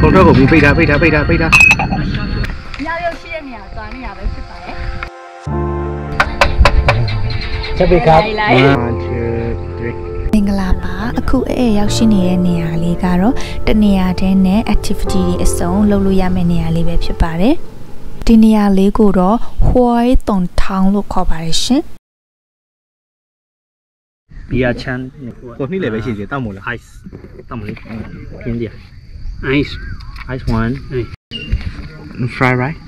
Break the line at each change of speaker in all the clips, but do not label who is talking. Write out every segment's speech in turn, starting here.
ကုန်ထွက်ကုန်ပြီးပိတ်ထားပိတ်ထားပိတ်ထားပိတ်ထား
ညရုပ်ရှိတဲ့နေရာသွားနေရပဲဖြစ်ပါတယ်
ချက်ပိတ်ကား
မင်္ဂလာပါအခုရောက်ရှိနေတဲ့နေရာလေးကတော့တနေရာတည်းနဲ့ activity တွေအစုံလုပ်လို့ရမယ့်နေရာလေးပဲဖြစ်ပါတယ်ဒီနေရာလေးကိုတော့ Hoi Tong Town လို့ခေါ်ပါတယ်ရှင်
ဘီယာချန်ကိုနှိလည်းပဲရှိသေးတောက်မို့လား ice တောက်မို့လေပြင်းတယ် ice one fry right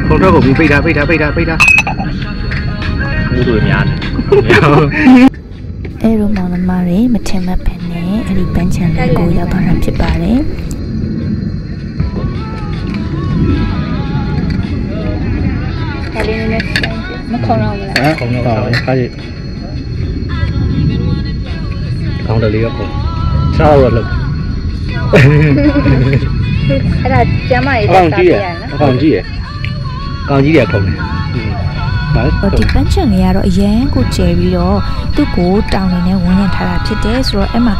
ကုန်ထွက်ကုန်ပြီးပိတ်ထားပိတ်ထားပိတ်ထားပိတ်ထားဘူးတို့များတယ်
အဲ့လိုမောင်နှမတွေမထင်မှတ်ဖ ೇನೆ အဲ့ဒီပန်းချန်လေးကိုရောက်သွားတာဖြစ်ပါတယ်
ဒါလေးနဲ့မခေါင်းတော့ဘူးလား
ခေါင်းတော့ခါကြီးခေါင်းတလေးရောခေါင်းချားတော့လို့
အဲ့ဒါကျမ်းမရေးတာပြရနော်
ခေါင်းကြီးရယ်ခေါင်းကြီးရယ်ခေါင်းတယ်
ဒီပန်းချန်လေးကတော့အရန်ကိုကျယ်ပြီးတော့သူ့ကိုတောင်နေနဲ့ဝန်းရံထားတာဖြစ်တယ်ဆိုတော့အဲ့မှာ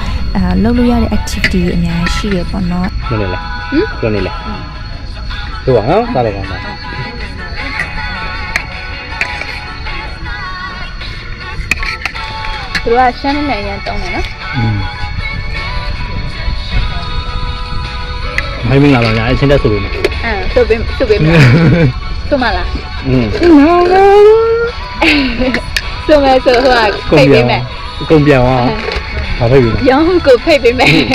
လုပ်လို့ရတဲ့ activity တွေအများကြီးရှိရပေါ့နော်
လွန်နေလားလွန်နေလားတို့ကနော်စားလိုက်ပါမယ်
သူကရှမ်းနဲ့အရင်တုံးတယ်နော်
မိုင်းမင်္ဂလာပါညာအချင်းတက်ဆိုပေးမယ်
ဆိုပေးမယ်ဆိုမလားဆိုမယ်ဆိုဟိုကဖိတ်ပေးမယ်
အကုန်ပြောင်းသွားဘာဖိတ်ပေးလဲ
ရောင်းကိုဖိတ်ပေးမယ်
ဘယ်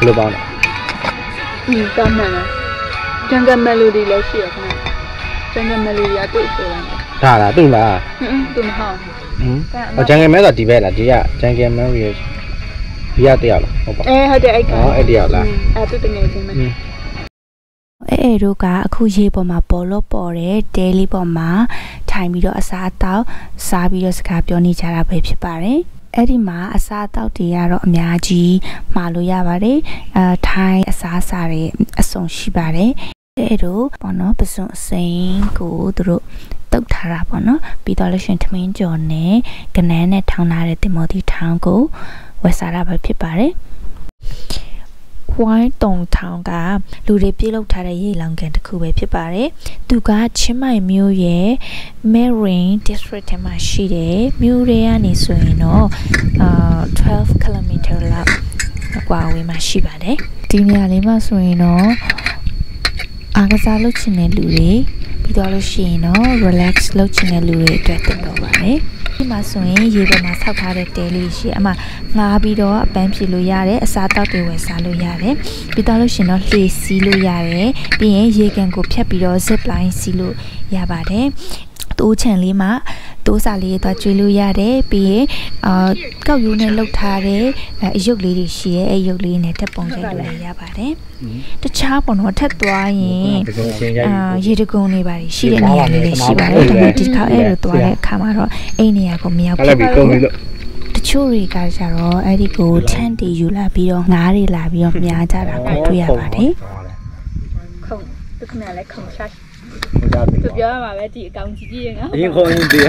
လိုပေါင်းလဲ
ကောင်းတယ်ဂျန်ဂမယ်လိုဒီလည်းရှိရခဏဂျန်ဂမယ်လိုဒီကတွေ့ဆိုတယ်
ဒါလားသူ့လား
သူမဟုတ်
ဂျန်ဂမယ်ဆိုဒီဘက်လားဒီကဂျန်ဂမယ်ရဲ့ဒီကတယောက်လားဟုတ်ပါ
ဟုတ်တယ်အဲ့က
အဲ့တယောက်လား
သူတငယ်ချင်းပဲ
အဲ့တို့ကအခုရေပေါ်မှာပေါ်လို့ပေါ်တဲ့တဲလေးပေါ်မှာထိုင်ပြီးတော့အစားအသောက်စားပြီးတော့စကားပြောနေကြတာပဲဖြစ်ပါတယ်အဲ့ဒီမှာအစားအသောက်တွေကတော့အများကြီးမှာလို့ရပါတယ်ထိုင်အစားအစာတွေအစုံရှိပါတယ်အဲ့တို့ပေါ့နော်ပစွန်အစိမ်းကိုသူတို့တုတ်ထားတာပေါ့နော်ပြီးတော့လို့ရှင်ထမင်းကြော်နဲ့ကနန်းနဲ့ထောင်းထားတဲ့တင်မော်တီထောင်းကိုဝယ်စားတာပဲဖြစ်ပါတယ်Hoi Tong Town ကလူတွေပြေးလောက်ထားတဲ့ရေလောင်ကန်တစ်ခုပဲဖြစ်ပါတယ်။သူကချင်းမိုင်မြို့ရဲ့ Marine District ထဲမှာရှိတယ်။မြို့တွေကနေဆိုရင်တော့12 km လောက်အကွာအဝေးမှာရှိပါတယ်။ဒီနေရာလေးမှာဆိုရင်တော့အားကစားလုပ်ချင်တဲ့လူတွေပြီးတော့လို့ရှိရင်တော့ relax လုပ်ချင်တဲ့လူတွေအတွက်တင်တော့ပါတယ်။ဒီမှာဆိုရင်ရေပေါ်မှာဆောက်ထားတဲ့တဲလေးရှိအမှငားပြီးတော့အပန်းဖြေလို့ရတယ်အစားတောက်တွေဝယ်စားလို့ရတယ်ပြီးတော့လို့ရှင်တော့လှေစီးလို့ရတယ်ပြီးရင်ရေကန်ကိုဖြတ်ပြီးတော့ zip line စီးလို့ရပါတယ်တိုးချန်လေးမှာတိုးစာလေးသွားကျွေးလို့ရတယ်ပြီးရင်ကောက်ရိုးနဲ့လှုပ်ထားတဲ့အရုပ်လေးတွေရှိရဲအရုပ်လေးနဲ့တက်ပုံရိုက်လို့ရပါတယ်တခြားပေါ့နော်ထက်သွားရင်ရေတကုံတွေပါရှိတဲ့နေရာလေးတွေရှိပါတယ်ဒါပေမဲ့ဒီခါအဲ့လိုသွားတဲ့အခါမှာတော့အဲ့နေရာကိုမရောက်ဘူးတချို့တွေကကြတော့အဲ့ဒီကိုချမ်းတီယူလာပြီးတော့ငားတွေလာပြီးတော့မြားကြတာကိုတွေ့ရပါတယ်
ခုံသူကလည်းခုံရှာသူပြောရမှာပဲဒီအကောင်ကြီးကြီးရနော်
အရင်ခေါ်ရင်တည်း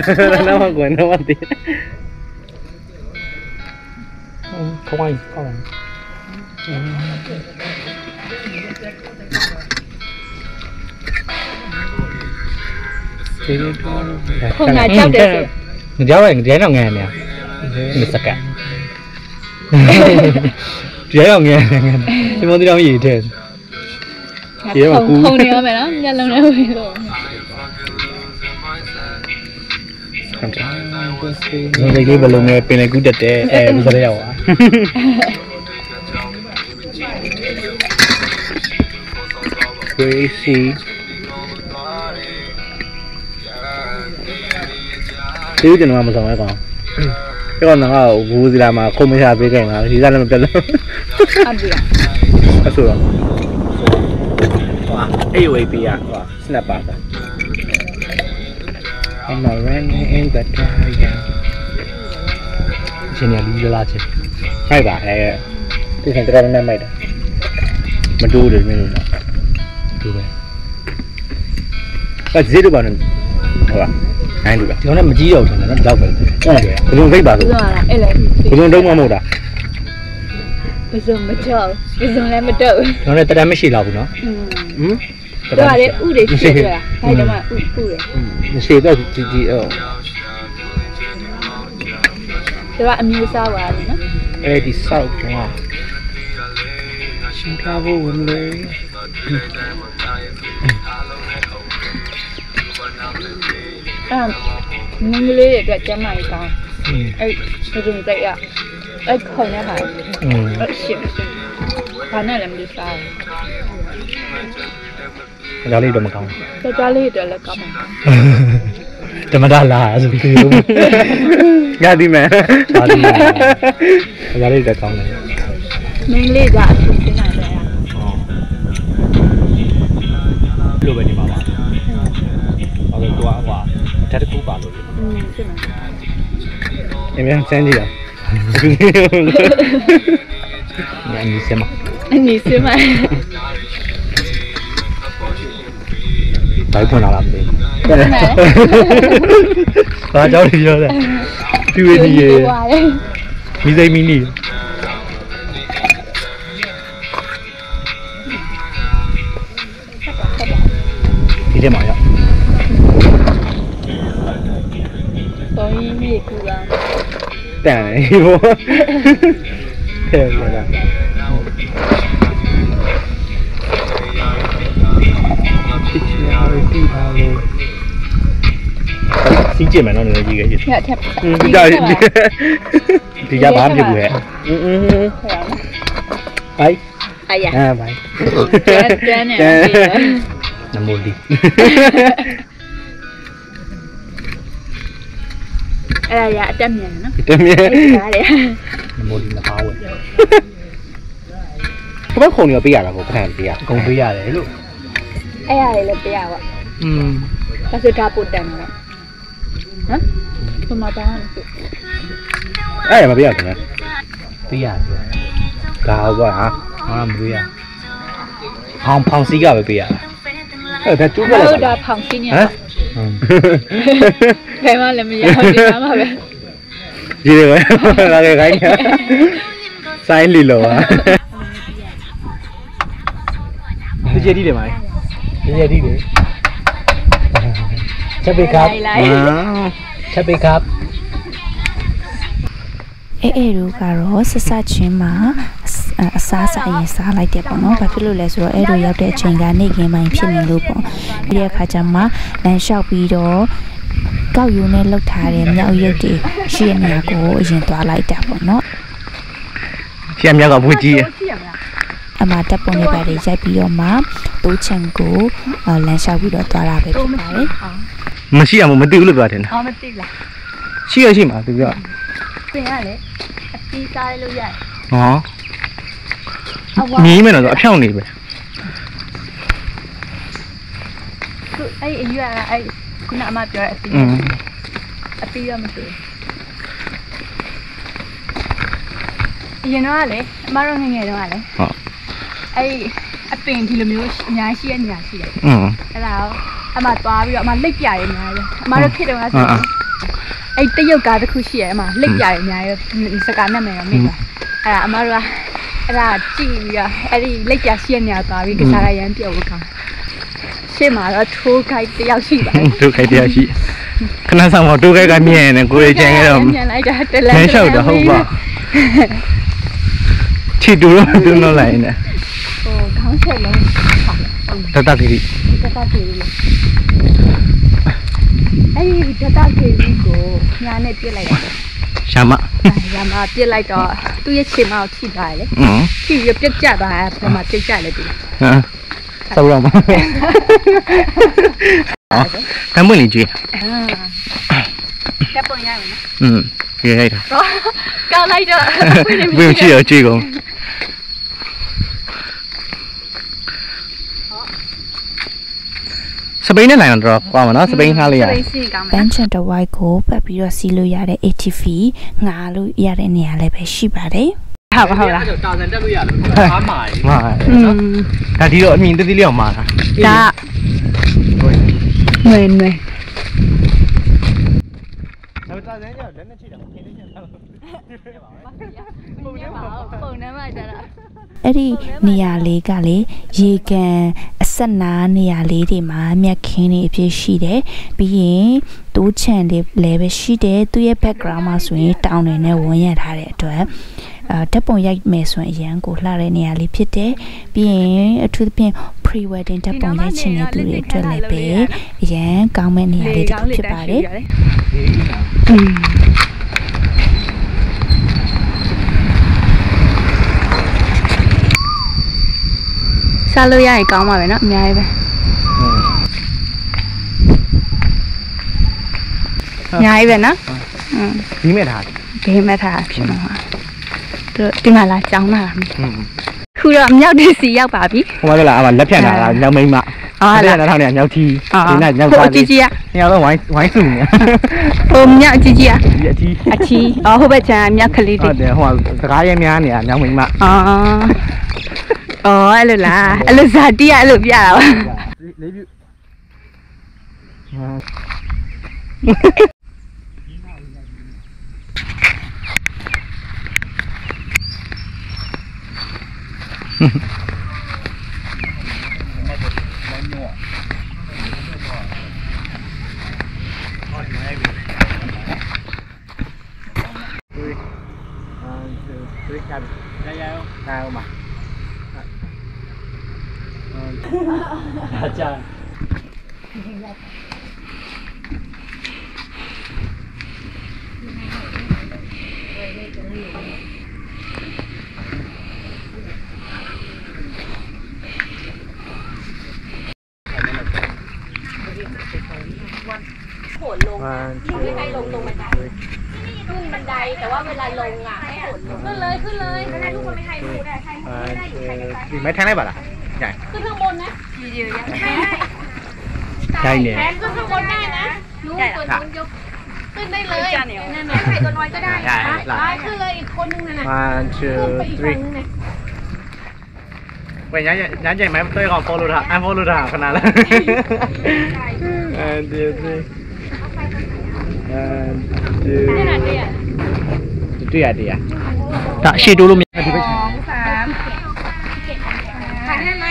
နောက်မှကွယ်နောက်မှတည်းခေါင်းခေါင်း
ခုံငါကြောက်တယ်ဆို
ကြောက်ရင်ဒီတော့ငန်းနေမစကတ်ဒီတော့ငန်းဒီမတော်ရည်တဲ့
ရေမကူခုံနေရမယ်နော်မျက်လုံးနဲ့ဝင်လို့
ဒီလေးဘလုံးနဲ့ပင်လေကူးတက်တယ်ဘယ်စရရောက်อ่ะCrazy ဒီကျွန်တော်မဆောင်ရကောင်အဲ့ကောင်ကဘူးစီလာမှာခုံမရပေးခဲ့ငါဒီစားလည်းမပြတ်လို့
အပြည့်
အဆိုတော့AOAP อ่ะဟို snap ပါတာ I'm a running in the dark ရှင်ရလီလာချင်းဖိုက်ပါဒီစံတော်နဲ့မိုက်တာမတိုးတယ်မင်းတို့တူပဲအဲ့ဈေးတော့ပါနေဟုတ်လားနိုင်လို့ဒီကောင်နဲ့မကြီးတော့ဘူးနော်ဒီလောက်ပဲဘယ်လိုဖိတ်ပါဆို
အဲ့လေ
ဘယ်လိုတုံးမမဟုတ်တာ
ပစုံမတော့ပစုံလည်းမတော့
တော့လည်းတရမ်းမရှိတော့ဘူးနော်ဟမ်
တော့လေဥတွေဖြစ်သွားတာဒါကြောင့်မှဥတယ်
မရှိတော့ဒီအော်
ဒါကအမျိုးစားပါလေနော်
အဲဒီဆောက်ကွာရှင်ကားဖို့ဝင်လေ
မင်းကလေးတွေအတွက်ကျမ်းမာရေးကောင်းအဲ့ပစုံတက်ရအဲ့ခေါင်းနဲ့ဟာအဲ့ရှင်းဘာနဲ့လည်းမလို့စား
ဒါလေးတော့မကောင်း
ဘူးတော်လေးတွေလည်းကောင်းပါ
ဓမ္မတာလာဆိုပြီးရသည်မယ်ဒါလေးတော့ကောင်းတယ်
မင်းလေးကအဆူစင်းနိုင်တယ်
လို့ပဲနေပါပါဟုတ်ကဲ့ကွာကွာဓာတ်တစ်ခုပါလို့
ရှင်းပါ
အမြဲစမ်းကြည့်တာညနေစမ
အနီးစင်းမ
ဘိုက်ဖွင့်လာလားမသိဘူးဘာကြောင့်လဲပြောတယ်ပြည့်နေရမိစိမ့်မီနီဒီထဲမှာရ
တော်ရင်မြေကူက
တန်လေဘောဟဲ့လာစီးကြည့်မယ်နော်လည်းကြီးခဲ့ကြည့်
ညက်ထက်
ဒီကြဘာဖြစ်ဘူးဟဲ့ဘိုက်
哎呀，
ဘိုက်
真的，
နမိုလီ
哎呀，正面呢？
တမင်
啥的？
နမိုလီနှစ်ပါးဝယ်ဘယ်ခုံနေပေးရတာကိုခဏပေးရအကုန်ပေးရတယ်လို့
哎呀，来不要啊？但是他不等了。啊？怎么办？
အဲ့ရမပေးရခင်ဗျပေးရတယ်ဒါဟုတ်ပါဟာမပေးရဖောင်စီကပဲပေးရအဲ့ဒါကျိုးပြလိုက်
我
ပါ
的螃蟹呢？
ဟမ်
开嘛了没有？你妈妈呗？
ဒီလိုပဲလာခဲ့ခိုင်းနေစိုင်းလီလောပါဒီကြည့်တယ်မိုင်းဒီကြည့်တယ်ချက်ပေးครับချက်ပေးครับ
အဲ့တို့ကတော့ဆက်ဆက်ချင်းမှာအစားအစာအရင်စားလိုက်တယ်ပေါ့နော်ဘာဖြစ်လို့လဲဆိုတော့အဲ့တို့ရောက်တဲ့အချိန်ကနေခင်းပိုင်းဖြစ်နေလို့ပေါ့ဒီအခါကျမှလမ်းလျှောက်ပြီးတော့ကောက်ယူနဲ့လှုပ်ထားတဲ့မြောက်ရုပ်တွေရှိရနေကိုအရင်သွားလိုက်တာပေါ့နော်
ရှမ်းမြောက်ကဘူးကြီး
အမတက်ပုံတွေပါတွေရိုက်ပြီးတော့မှတိုးချန်ကိုလမ်းလျှောက်ပြီးတော့သွားတာပဲဖြစ်ပါတယ်
မရှိအောင်မသိဘူးလို့ပြောတယ်နော်
好，没对了。
ရှိရရှိမှာသူပြော
对呀嘞，比赛路呀。
ဟောမြင်းမယ်နော်အဖြောင်းနေပဲ
哎，医院哎，可能阿妈表阿比，阿比要么对。ရင်တော့လေအမတို့ငငယ်တော့လေ
ဟုတ်
အဲ့အပင်ဒီလိုမျိုးအများရှိရနေရရှိတယ် အဲ့ဒါအမသွားပြီးတော့အမလိပ်ပြရအများကြီးအမတို့ခေတ္တကဆိုအဲ့တရုတ်ကားတစ်ခုရှိရအမလိပ်ပြရအများကြီးစကားနဲ့မယ်တော့မိပါအဲ့ဒါအမတို့ကအဲ့ဒါကြည့်ပြီးတော့အဲ့ဒီလိပ်ပြရှိရနေသွားပြီးကစားရရန်ပြုတ်ကောင်းရှေ့မှာတော့ထိုးခိုက်တယောက်ရှိပါတယ်
ဒုက္ခတရားရှိခဏဆောင်တော့ဒုက္ခကမြင်နေကိုယ်ကျန်ခဲ့တော့
မြန်လိုက်တာတလဲ
လမ်းလျှောက်တော့ဟုတ်ပါချီတူတော့တူတော့လိုက်နေ
ဟိုခေါင်းဆက်လုံး
တ
ဟာ
တခိရိ
တတကေရီအဲ့ဒီတတကေရီကိုညာနဲ့ပြစ်လိုက်တာ
ရှာမ
ရမပြစ်လိုက်တော့သူ့ရဲ့ခြေမောက်ထိသွားတယ်လေထိပြီးပြစ်ကျသွားတယ်ပြမပြစ်ကျလိုက်ပြီ
ဟမ်ဆောက်တော့မှာတမ်းမွင့်နေကြည့်
တက်ပုံရမယ်နော်
ကြည့်လိုက်တာ
ကောက်လိုက်တော့
ဘယ်ကြည့်ရကြည့်ကုန်စပိန်နဲ့နိုင်တော့ကွာမနော်စပိန်ခါလေးရ
စပိန်စီကောင်း
ပ
မယ်
န်းချန်တစ်ဝိုက်ကိုပတ်ပြီးတော့စီးလို့ရတဲ့ ATV ငါလို့ရတဲ့နေရာလည်းပဲရှိပါတယ်
ဟုတ်ပါဟုတ်လား
တာဆန်တက်လို့ရလို့အားမာတယ်မာဒါဒီတော့အမြင်တတိလေးအောင်မာတာ
ဒါနွယ်နွယ်
ဒါတာဆန်ကျတော့လက်နဲ့ချိတာခင်းနေချင်တာပုံထဲ
ပုံနဲ့မှကြတာ
အဲ့ဒီနေရာလေးကလေရေကန်အဆက်နာနေရာလေးတွေမှာမြက်ခင်းနေအဖြစ်ရှိတယ်ပြီးရင်တိုးချန်လေးလည်းပဲရှိတယ်သူရဲ့ background မှာဆိုရင်တောင်တွေနဲ့ဝန်းရထားတဲ့အတွက်ဓာတ်ပုံရိုက်မယ်ဆိုရင်အရန်ကိုလှတဲ့နေရာလေးဖြစ်တယ်ပြီးရင်အထူးသဖြင့် pre wedding ဓာတ်ပုံရိုက်ချင်တဲ့သူတွေအတွက်လည်းပဲအရန်ကောင်းမဲ့နေရာလေးတစ်ခုဖြစ်ပါတယ်
စားလို့ရရင်ကောင်းပါပဲเนาะအများကြီးပဲအများကြီးပဲเนาะ
ဒီမဲ့ထား
ဘေးမဲ့ထားဖြစ်မှာသူဒီမှာလာကြောင်းလာခုတော့အမြောက်တွေစီရောက်ပါပြီ
ဟိုမှာလာလက်ဖြတ်လာညောင်မိမလာထောင်းနေညောက်တီဒီနေ့ညောက်သားလေးညောက်တော့ဝိုင်းစုနေ
ဟိုမြောက်ကြီးကြီးอ่ะ
ဒီအထီး
ဟိုဘက်ချမ်းမြောက်ကလေးတွေ
ဟုတ်တယ်ဟိုစကားရဲများနေတာညောင်မိမ
အဲ့လိုလားအဲ့လိုဇာတိအဲ့လိုပြတာပါ
လေးပြုကြာ
โหดลงไม่ให้ลงบันไดขึ้นบันไดแต่ว่าเวลาลงอ่ะให้โหดลงขึ้นเลยไม่ได้ทุกคนไม่ให้ดูได้ใครไม่ได้อยู่ใครกันไป
ဒီမဲထမ်းလိုက်ပါလားည
ขึ้นข้างบนนะเยอะๆไม่ได้
ใช่เนี่ย
แขนขึ้นข้างบนได้นะรู้ตัวน้องยกขึ้นได้เลยนั่นๆใครตัวน้อยก็ได้ได้ขึ้นเลยอีกคนนึงน่ะ
1 2 3喂，人家买对我 follow 他，unfollow 他，可难了。1 2 3，1 2，对呀对呀。那谁多了没？那就被抢。
ถ่ายได้ไหม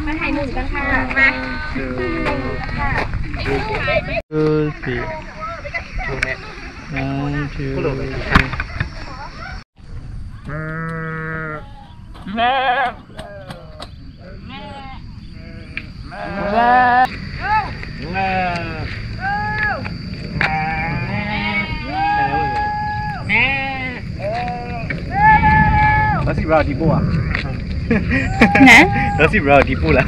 มาถ่ายหมุนกันค่ะมา
2 3 1 2 3是不要底部啊？那是不要底部了，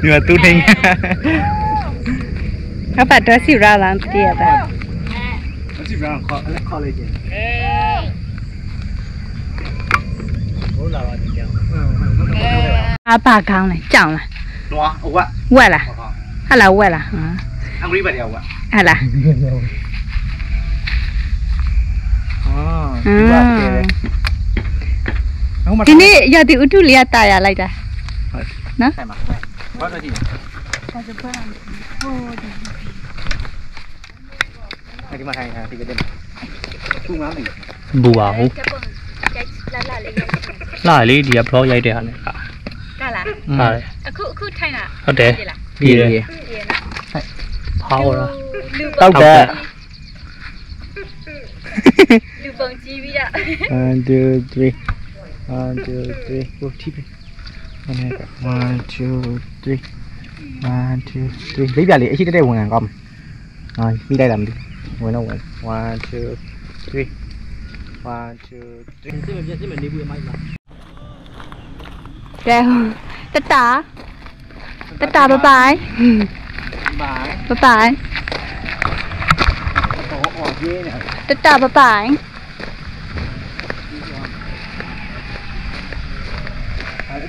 你们都听。
เขาปัดตัวสิบราวล้านเตี้ยแต่
那是不要靠了一点。我老了一点。
อาปากกลางเลยจังเลย
多我。
วะล่ะฮะล่ะวะล่ะ
อังกฤษแบบเดียววะ
ฮะล่ะ ทีนี้อย่าติอุตุเลียตายอะไรจ้ะนะ
ใช่มั้ยว่าตัวจริงไอ้ที่มาไทยนะที่กระเด็นชุ่มน้ำอีก
ဘူပါဘူးလာလေးဒီကဘလော့ရိုက်တဲ့ဟာနဲ့ဟာ
ได้ล่ะ
ဟာတယ်
အခုထိုင်တာ
ဟုတ်တယ်
ပြည်ရ
ဖောက်တော့
တောက်တယ်
လူပုံကြည့်ပြီးတော့
1 2 3 1 2 3ကိုထိပဲ1 2 3 1 2 3လေးပြလေးအရှိတက်ဝင်ကောင်းဟာပြီးလိုက်တာမသိဝင်တော့ဝင်1 2 3 1 2 3စစ်မနေဘူးအမိုက်ပါ
เดี๋ยวตาบ๊ายบาย
บาย
บ๊ายบาย
โอ้โหเย่เนี่ย
ตาบ๊ายบาย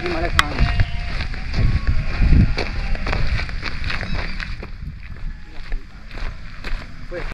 ที่มาได้ทาง